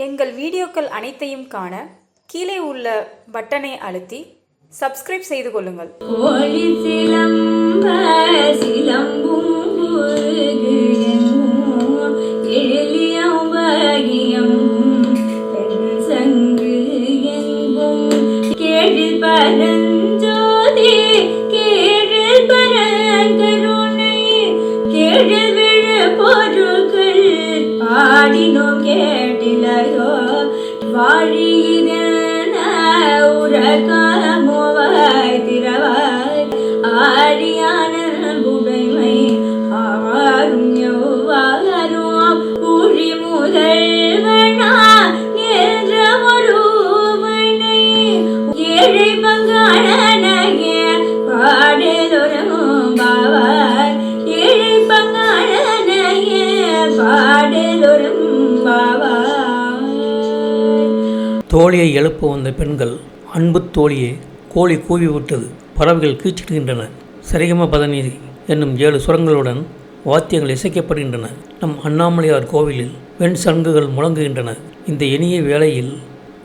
எங்கள் வீடியோக்கள் அனைத்தையும் காண கீழே உள்ள பட்டனை அழுத்தி சப்ஸ்கிரைப் செய்து கொள்ளுங்கள். கோழி சிலம்ப சிலம்பும் எழிலியம் பாகியம் பெண் சங்கு எங்கும் கேழில் பரஞ்சோதி கேழில் பரங்கருணை கேழில் விழு பொருள்கள் பாடினோம் கேட்டிலையோ வாழிதன உரகமோவாய் திரவாய் ஆழியான உடைமை ஆறும் எவ்வாறும் ஊழி முதல்வனா என்ற ஒருவனை ஏழை பங்காளனைய பாடலொரும் பாவாய் ஏழை பங்காளனைய பாடலொரும் பாவாய். தோழியை எழுப்ப வந்த பெண்கள், அன்பு தோழியே, கோழி கூவிவிட்டது, பறவைகள் கீச்சிடுகின்றன, சரிகம பதநீதி என்னும் 7 சுரங்களுடன் வாத்தியங்கள் இசைக்கப்படுகின்றன. நம் அண்ணாமலையார் கோவிலில் வெண் சங்குகள் முழங்குகின்றன. இந்த இனிய வேளையில்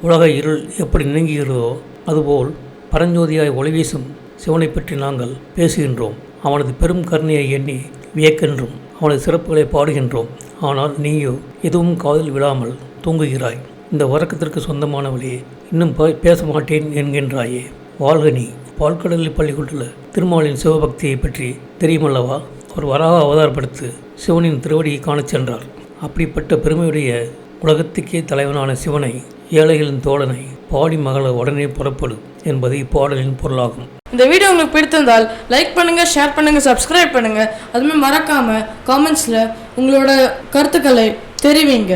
உலக இருள் எப்படி நீங்குகிறதோ அதுபோல் பரஞ்சோதியாய் ஒளிவீசும் சிவனை பற்றி நாங்கள் பேசுகின்றோம். அவனது பெரும் கருணையை எண்ணி வியக்கின்றோம். அவனது சிறப்புகளை பாடுகின்றோம். ஆனால் நீயோ எதுவும் காதில் விழாமல் தூங்குகிறாய். இந்த உறக்கத்திற்கு சொந்தமானவளே, இன்னும் பேச மாட்டேன் என்கின்றாயே. வாழ்க நீ. பால்கடலில் பள்ளி கொண்டுள்ள திருமாலின் சிவபக்தியை பற்றி தெரியுமல்லவா? அவர் வராக அவதாரப்படுத்தி சிவனின் திருவடியை காணச் சென்றார். அப்படிப்பட்ட பெருமையுடைய உலகத்துக்கே தலைவனான சிவனை, ஏழைகளின் தோழனை பாடி மகள உடனே புறப்படு என்பது இப்பாடலின் பொருளாகும். இந்த வீடியோ உங்களுக்கு பிடித்திருந்தால் லைக் பண்ணுங்க, ஷேர் பண்ணுங்க, சப்ஸ்கிரைப் பண்ணுங்க. அதுமாதிரி மறக்காம காமெண்ட்ஸ்ல உங்களோட கருத்துக்களை தெரிவிங்க.